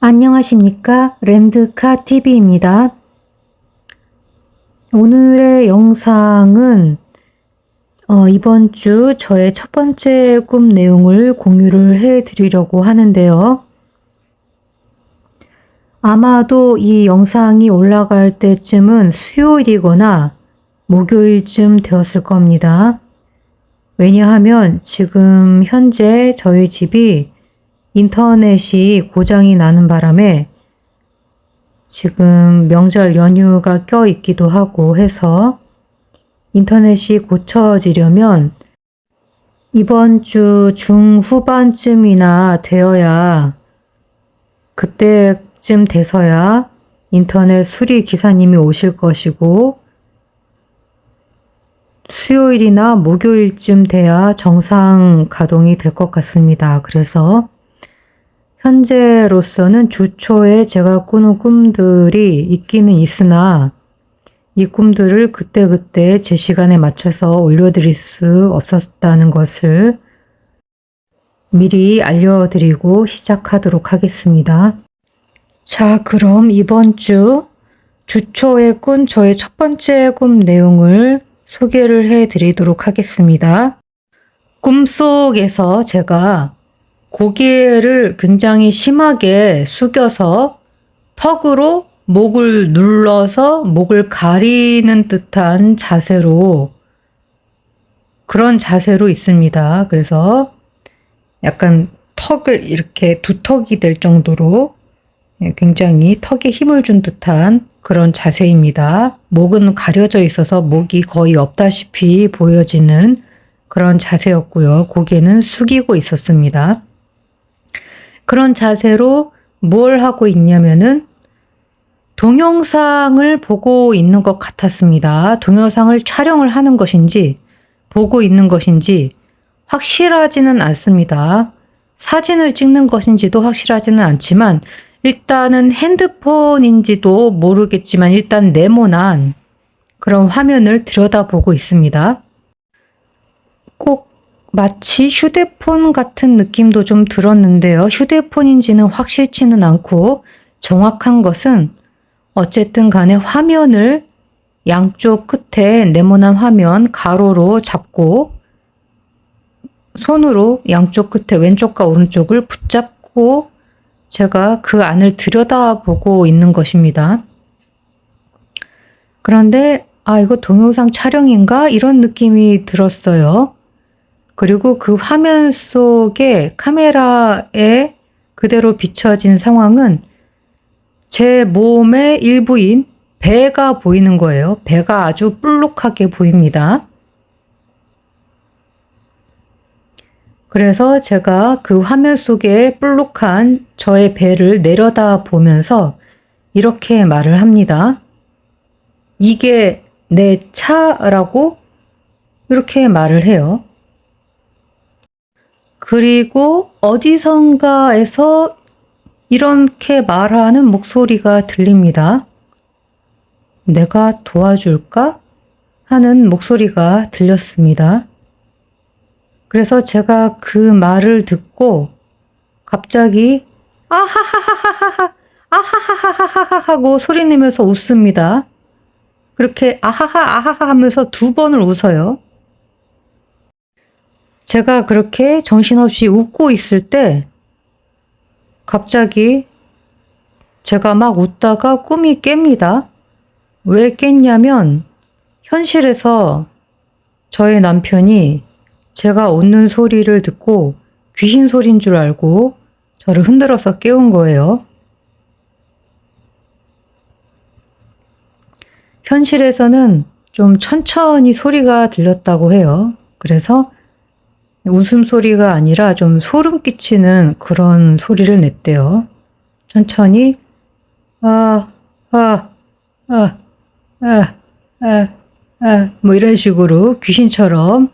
안녕하십니까? 렌드카TV입니다. 오늘의 영상은 이번 주 저의 첫 번째 꿈 내용을 공유를 해 드리려고 하는데요. 아마도 이 영상이 올라갈 때쯤은 수요일이거나 목요일쯤 되었을 겁니다. 왜냐하면 지금 현재 저희 집이 인터넷이 고장이 나는 바람에 지금 명절 연휴가 껴 있기도 하고 해서 인터넷이 고쳐지려면 이번 주 중후반쯤이나 되어야 그때쯤 돼서야 인터넷 수리 기사님이 오실 것이고 수요일이나 목요일쯤 돼야 정상 가동이 될 것 같습니다. 그래서 현재로서는 주 초에 제가 꾸는 꿈들이 있기는 있으나 이 꿈들을 그때그때 제 시간에 맞춰서 올려드릴 수 없었다는 것을 미리 알려드리고 시작하도록 하겠습니다. 자, 그럼 이번 주 초에 꾼 저의 첫 번째 꿈 내용을 소개를 해드리도록 하겠습니다. 꿈속에서 제가 고개를 굉장히 심하게 숙여서 턱으로 목을 눌러서 목을 가리는 듯한 자세로 그런 자세로 있습니다. 그래서 약간 턱을 이렇게 두턱이 될 정도로 굉장히 턱에 힘을 준 듯한 그런 자세입니다. 목은 가려져 있어서 목이 거의 없다시피 보여지는 그런 자세였고요. 고개는 숙이고 있었습니다. 그런 자세로 뭘 하고 있냐면은 동영상을 보고 있는 것 같았습니다. 동영상을 촬영을 하는 것인지 보고 있는 것인지 확실하지는 않습니다. 사진을 찍는 것인지도 확실하지는 않지만 일단은 핸드폰인지도 모르겠지만 일단 네모난 그런 화면을 들여다보고 있습니다. 꼭 마치 휴대폰 같은 느낌도 좀 들었는데요. 휴대폰인지는 확실치는 않고 정확한 것은 어쨌든 간에 화면을 양쪽 끝에 네모난 화면 가로로 잡고 손으로 양쪽 끝에 왼쪽과 오른쪽을 붙잡고 제가 그 안을 들여다보고 있는 것입니다. 그런데 이거 동영상 촬영인가? 이런 느낌이 들었어요. 그리고 그 화면 속에 카메라에 그대로 비춰진 상황은 제 몸의 일부인 배가 보이는 거예요. 배가 아주 볼록하게 보입니다. 그래서 제가 그 화면 속에 볼록한 저의 배를 내려다 보면서 이렇게 말을 합니다. 이게 내 차라고 이렇게 말을 해요. 그리고 어디선가에서 이렇게 말하는 목소리가 들립니다. 내가 도와줄까? 하는 목소리가 들렸습니다. 그래서 제가 그 말을 듣고 갑자기 아하하하하하 아하하하하하 하고 소리내면서 웃습니다. 그렇게 아하하 아하하 하면서 2번을 웃어요. 제가 그렇게 정신없이 웃고 있을 때 갑자기 제가 막 웃다가 꿈이 깹니다. 왜 깼냐면 현실에서 저의 남편이 제가 웃는 소리를 듣고 귀신 소리인 줄 알고 저를 흔들어서 깨운 거예요. 현실에서는 좀 천천히 소리가 들렸다고 해요. 그래서 웃음소리가 아니라 좀 소름 끼치는 그런 소리를 냈대요. 천천히 뭐 이런 식으로 귀신처럼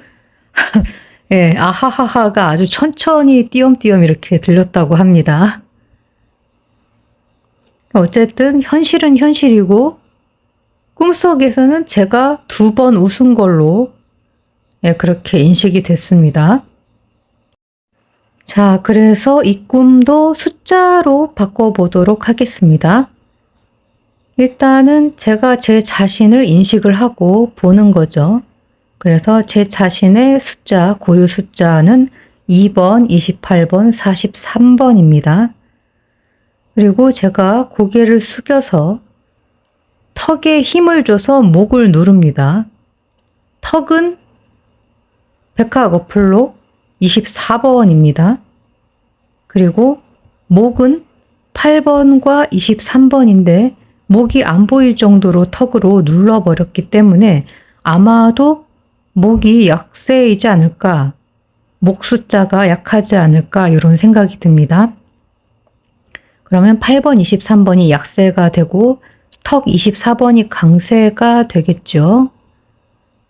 예, 아하하하가 아주 천천히 띄엄띄엄 이렇게 들렸다고 합니다. 어쨌든 현실은 현실이고 꿈속에서는 제가 2번 웃은 걸로 그렇게 인식이 됐습니다. 자, 그래서 이 꿈도 숫자로 바꿔보도록 하겠습니다. 일단은 제가 제 자신을 인식을 하고 보는 거죠. 그래서 제 자신의 숫자, 고유 숫자는 2번, 28번, 43번입니다. 그리고 제가 고개를 숙여서 턱에 힘을 줘서 목을 누릅니다. 턱은 백학 어플로 24번입니다. 그리고 목은 8번과 23번인데 목이 안 보일 정도로 턱으로 눌러버렸기 때문에 아마도 목이 약세이지 않을까, 목 숫자가 약하지 않을까 이런 생각이 듭니다. 그러면 8번, 23번이 약세가 되고 턱 24번이 강세가 되겠죠.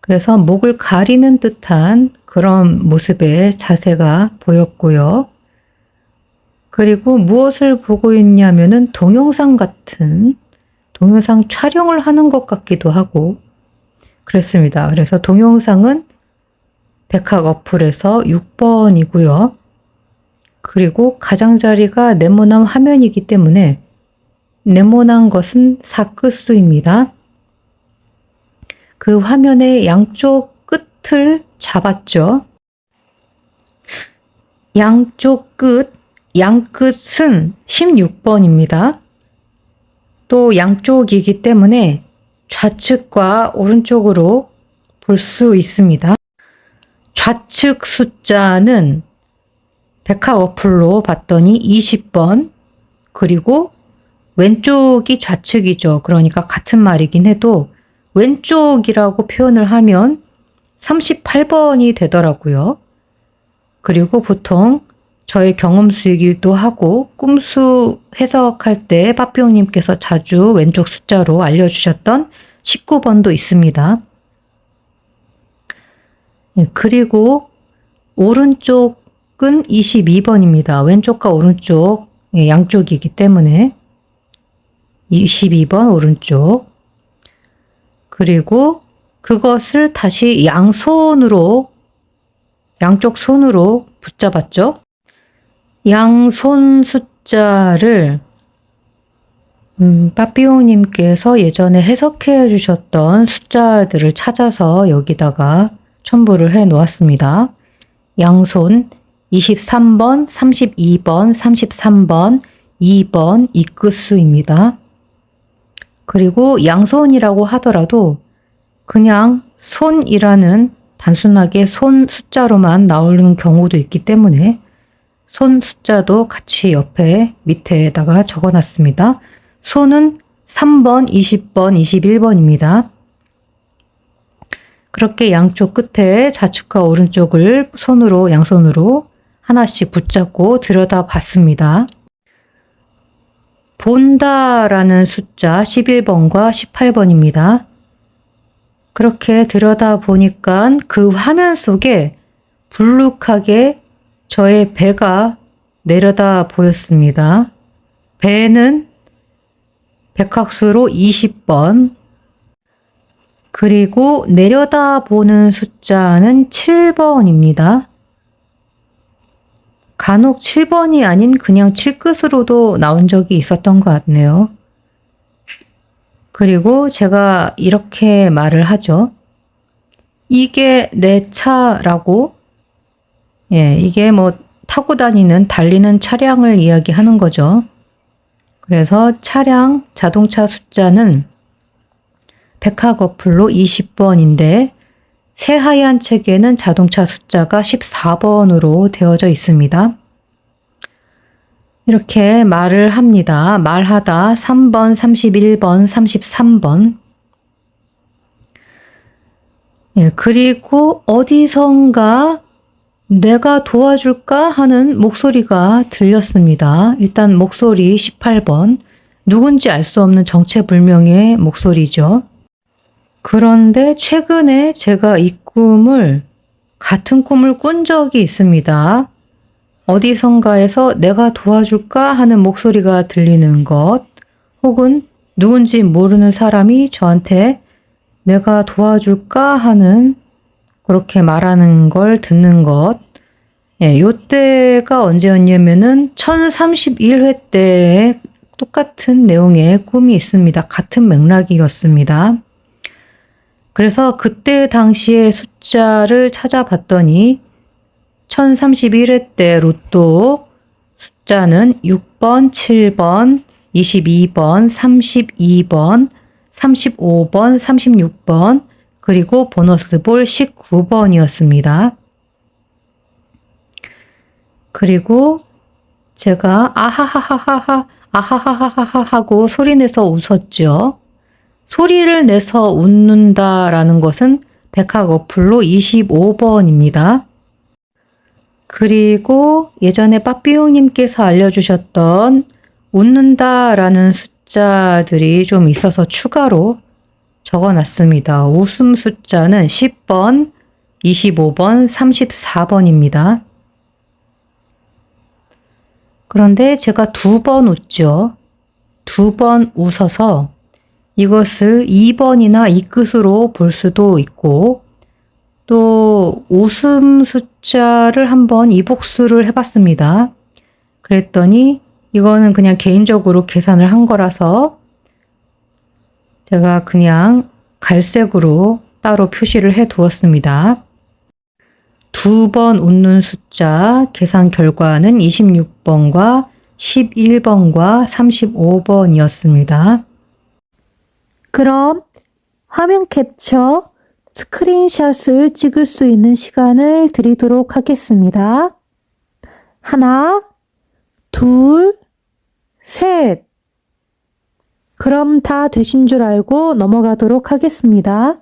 그래서 목을 가리는 듯한 그런 모습의 자세가 보였고요. 그리고 무엇을 보고 있냐면은 동영상 같은, 동영상 촬영을 하는 것 같기도 하고 그랬습니다. 그래서 동영상은 백학 어플에서 6번이고요. 그리고 가장자리가 네모난 화면이기 때문에 네모난 것은 사크수입니다. 그 화면의 양쪽 끝을 잡았죠. 양쪽 끝, 양끝은 16번입니다. 또 양쪽이기 때문에 좌측과 오른쪽으로 볼 수 있습니다. 좌측 숫자는 백학 어플로 봤더니 20번, 그리고 왼쪽이 좌측이죠. 그러니까 같은 말이긴 해도 왼쪽이라고 표현을 하면 38번이 되더라고요. 그리고 보통 저의 경험 수이기도 하고 꿈수 해석할 때 빠삐용님께서 자주 왼쪽 숫자로 알려주셨던 19번도 있습니다. 그리고 오른쪽은 22번입니다. 왼쪽과 오른쪽 양쪽이기 때문에 22번 오른쪽. 그리고 그것을 다시 양손으로, 양쪽 손으로 붙잡았죠. 양손 숫자를 빠삐용님께서 예전에 해석해 주셨던 숫자들을 찾아서 여기다가 첨부를 해 놓았습니다. 양손 23번, 32번, 33번, 2번 이 끝수입니다. 그리고 양손이라고 하더라도 그냥 손이라는 단순하게 손 숫자로만 나오는 경우도 있기 때문에 손 숫자도 같이 옆에 밑에다가 적어놨습니다. 손은 3번, 20번, 21번입니다. 그렇게 양쪽 끝에 좌측과 오른쪽을 손으로, 양손으로 하나씩 붙잡고 들여다봤습니다. 본다라는 숫자 11번과 18번입니다. 그렇게 들여다보니까 그 화면 속에 불룩하게 저의 배가 내려다 보였습니다. 배는 백학수로 20번, 그리고 내려다보는 숫자는 7번입니다. 간혹 7번이 아닌 그냥 7끝으로도 나온 적이 있었던 것 같네요. 그리고 제가 이렇게 말을 하죠. 이게 내 차라고. 이게 뭐 타고 다니는, 달리는 차량을 이야기하는 거죠. 그래서 차량, 자동차 숫자는 백학 어플로 20번인데 새하얀 책에는 자동차 숫자가 14번으로 되어져 있습니다. 이렇게 말을 합니다. 말하다 3번, 31번, 33번. 그리고 어디선가 내가 도와줄까 하는 목소리가 들렸습니다. 일단 목소리 18번. 누군지 알 수 없는 정체불명의 목소리죠. 그런데 최근에 제가 이 꿈을, 같은 꿈을 꾼 적이 있습니다. 어디선가에서 내가 도와줄까 하는 목소리가 들리는 것, 혹은 누군지 모르는 사람이 저한테 내가 도와줄까 하는 그렇게 말하는 걸 듣는 것, 예, 요때가 언제였냐면은 1031회 때에 똑같은 내용의 꿈이 있습니다. 같은 맥락이었습니다. 그래서 그때 당시의 숫자를 찾아봤더니 1031회 때 로또 숫자는 6번, 7번, 22번, 32번, 35번, 36번, 그리고 보너스 볼 19번이었습니다. 그리고 제가 아하하하하하, 아하하하하 하고 소리내서 웃었죠. 소리를 내서 웃는다라는 것은 백학 어플로 25번입니다. 그리고 예전에 빠삐용님께서 알려주셨던 웃는다라는 숫자들이 좀 있어서 추가로 적어놨습니다. 웃음 숫자는 10번, 25번, 34번입니다. 그런데 제가 2번 웃죠. 2번 웃어서 이것을 2번이나 이끝으로 볼 수도 있고 또 웃음 숫자를 한번 이복수를 해봤습니다. 그랬더니 이거는 그냥 개인적으로 계산을 한 거라서 제가 그냥 갈색으로 따로 표시를 해 두었습니다. 2번 웃는 숫자 계산 결과는 26번과 11번과 35번이었습니다. 그럼 화면 캡처, 스크린샷을 찍을 수 있는 시간을 드리도록 하겠습니다. 하나, 둘, 셋. 그럼 다 되신 줄 알고 넘어가도록 하겠습니다.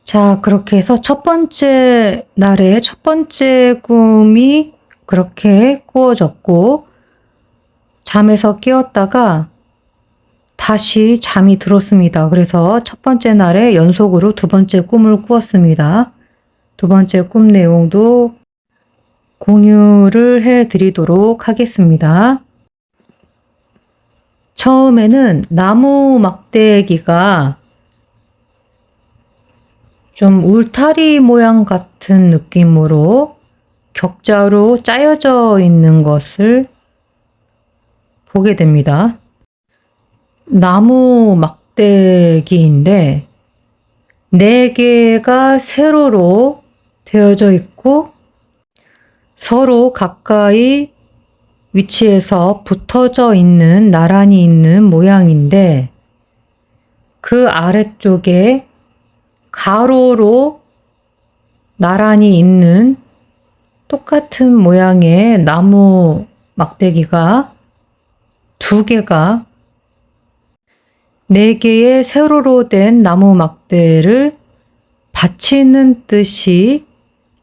자, 그렇게 해서 첫 번째 날에 첫 번째 꿈이 그렇게 꾸어졌고 잠에서 깨었다가 다시 잠이 들었습니다. 그래서 첫 번째 날에 연속으로 두 번째 꿈을 꾸었습니다. 두 번째 꿈 내용도 공유를 해드리도록 하겠습니다. 처음에는 나무 막대기가 좀 울타리 모양 같은 느낌으로 격자로 짜여져 있는 것을 보게 됩니다. 나무 막대기인데 4개가 세로로 되어져 있고 서로 가까이 위치해서 붙어져 있는 나란히 있는 모양인데 그 아래쪽에 가로로 나란히 있는 똑같은 모양의 나무 막대기가 2개가 4개의 세로로 된 나무 막대를 받치는 듯이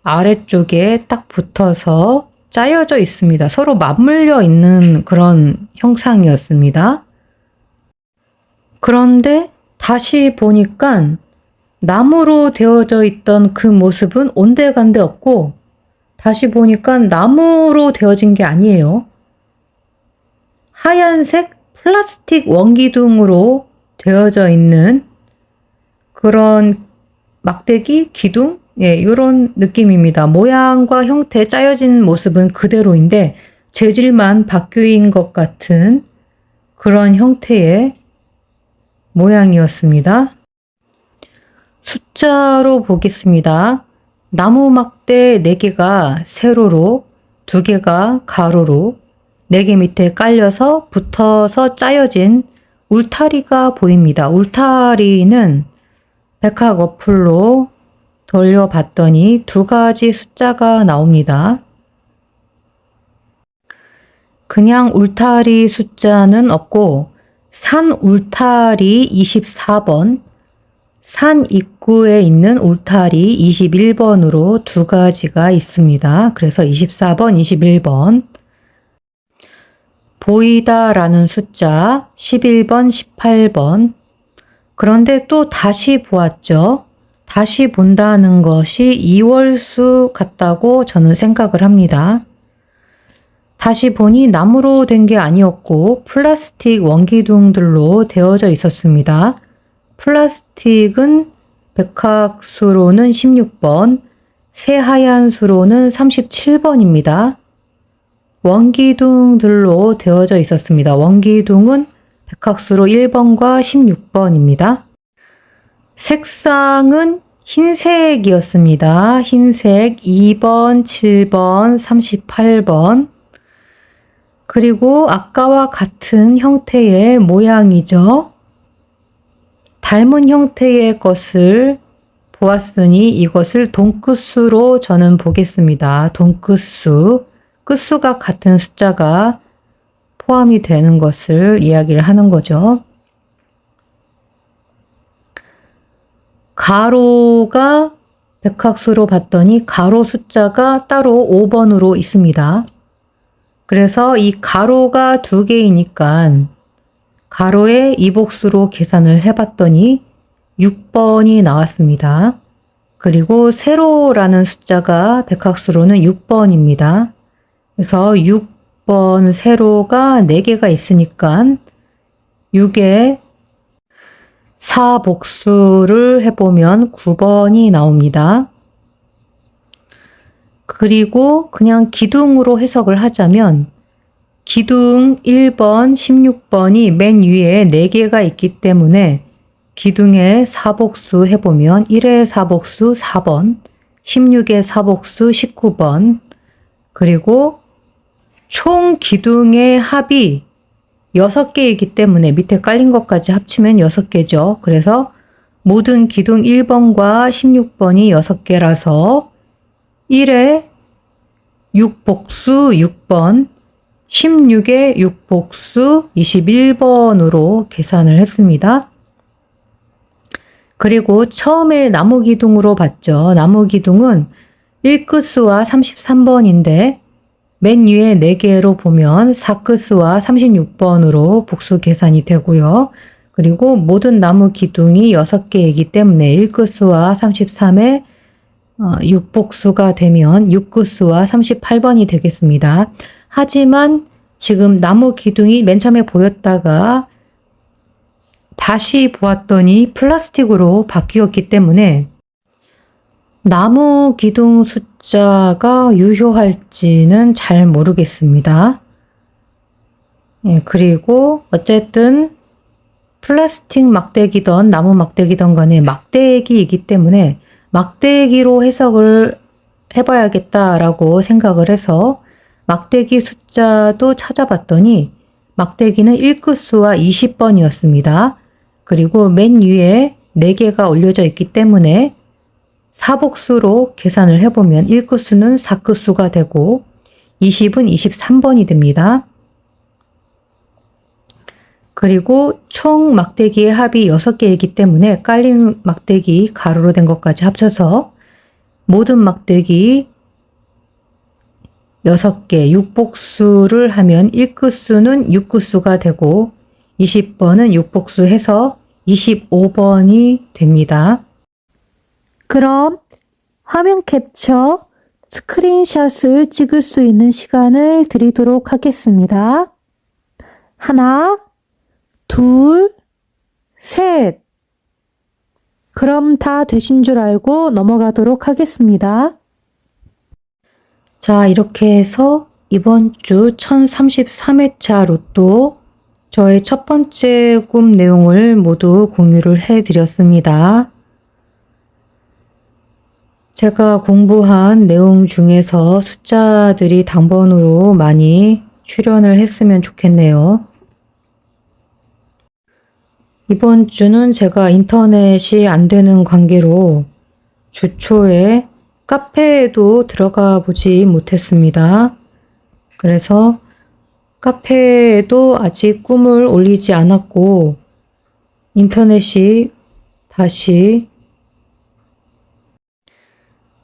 아래쪽에 딱 붙어서 짜여져 있습니다. 서로 맞물려 있는 그런 형상이었습니다. 그런데 다시 보니까 나무로 되어져 있던 그 모습은 온데간데 없고 다시 보니까 나무로 되어진 게 아니에요. 하얀색 플라스틱 원기둥으로 되어져 있는 그런 막대기, 기둥, 이런 느낌입니다. 모양과 형태, 짜여진 모습은 그대로인데 재질만 바뀐 것 같은 그런 형태의 모양이었습니다. 숫자로 보겠습니다. 나무 막대 4개가 세로로, 2개가 가로로, 4개 밑에 깔려서 붙어서 짜여진 울타리가 보입니다. 울타리는 백학 어플로 돌려봤더니 2가지 숫자가 나옵니다. 그냥 울타리 숫자는 없고 산 울타리 24번, 산 입구에 있는 울타리 21번으로 2가지가 있습니다. 그래서 24번, 21번. 보이다라는 숫자 11번, 18번. 그런데 또 다시 보았죠. 다시 본다는 것이 이월수 같다고 저는 생각을 합니다. 다시 보니 나무로 된 게 아니었고 플라스틱 원기둥들로 되어져 있었습니다. 플라스틱은 백학수로는 16번, 새하얀 수로는 37번입니다. 원기둥들로 되어져 있었습니다. 원기둥은 백학수로 1번과 16번입니다. 색상은 흰색이었습니다. 흰색 2번, 7번, 38번. 그리고 아까와 같은 형태의 모양이죠. 닮은 형태의 것을 보았으니 이것을 돈끝수로 저는 보겠습니다. 돈끝수. 끝수가 같은 숫자가 포함이 되는 것을 이야기를 하는 거죠. 가로가 백학수로 봤더니 가로 숫자가 따로 5번으로 있습니다. 그래서 이 가로가 2개이니까 가로의 이복수로 계산을 해봤더니 6번이 나왔습니다. 그리고 세로라는 숫자가 백학수로는 6번입니다. 그래서 6번 세로가 4개가 있으니까 6의 사복수를 해보면 9번이 나옵니다. 그리고 그냥 기둥으로 해석을 하자면 기둥 1번, 16번이 맨 위에 4개가 있기 때문에 기둥의 사복수 해보면 1의 사복수 4번, 16의 사복수 19번, 그리고 총 기둥의 합이 6개이기 때문에 밑에 깔린 것까지 합치면 6개죠. 그래서 모든 기둥 1번과 16번이 6개라서 1의 6복수 6번, 16의 6복수 21번으로 계산을 했습니다. 그리고 처음에 나무 기둥으로 봤죠. 나무 기둥은 1끝수와 33번인데 맨 위에 4개로 보면 4끝수와 36번으로 복수 계산이 되고요. 그리고 모든 나무 기둥이 6개이기 때문에 1끝수와 33의 6복수가 되면 6끝수와 38번이 되겠습니다. 하지만 지금 나무 기둥이 맨 처음에 보였다가 다시 보았더니 플라스틱으로 바뀌었기 때문에 나무 기둥 숫자가 유효할지는 잘 모르겠습니다. 그리고 어쨌든 플라스틱 막대기든 나무 막대기든 간에 막대기이기 때문에 막대기로 해석을 해봐야겠다라고 생각을 해서 막대기 숫자도 찾아봤더니 막대기는 1끝수와 20번이었습니다. 그리고 맨 위에 4개가 올려져 있기 때문에 사복수로 계산을 해보면 1끝수는 4끝수가 되고 20은 23번이 됩니다. 그리고 총 막대기의 합이 6개이기 때문에 깔린 막대기 가로로 된 것까지 합쳐서 모든 막대기 6개 6복수를 하면 1끝수는 6끝수가 되고 20번은 6복수 해서 25번이 됩니다. 그럼 화면 캡처, 스크린샷을 찍을 수 있는 시간을 드리도록 하겠습니다. 하나, 둘, 셋. 그럼 다 되신 줄 알고 넘어가도록 하겠습니다. 자, 이렇게 해서 이번 주 1033회차 로또 저의 첫 번째 꿈 내용을 모두 공유를 해드렸습니다. 제가 공부한 내용 중에서 숫자들이 당번으로 많이 출연을 했으면 좋겠네요. 이번 주는 제가 인터넷이 안 되는 관계로 주 초에 카페에도 들어가 보지 못했습니다. 그래서 카페에도 아직 꿈을 올리지 않았고 인터넷이 다시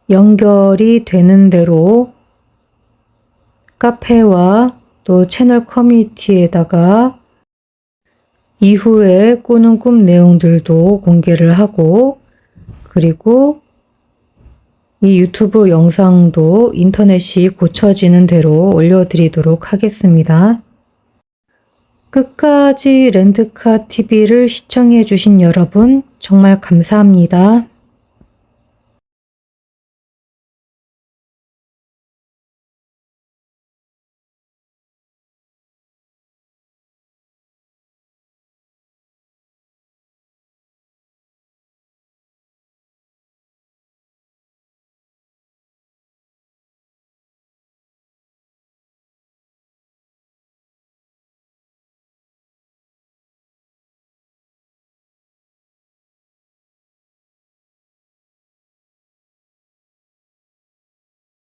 연결이 되는 대로 카페와 또 채널 커뮤니티에다가 이후에 꾸는 꿈 내용들도 공개를 하고 그리고 이 유튜브 영상도 인터넷이 고쳐지는 대로 올려드리도록 하겠습니다. 끝까지 렌드카 TV를 시청해 주신 여러분 정말 감사합니다.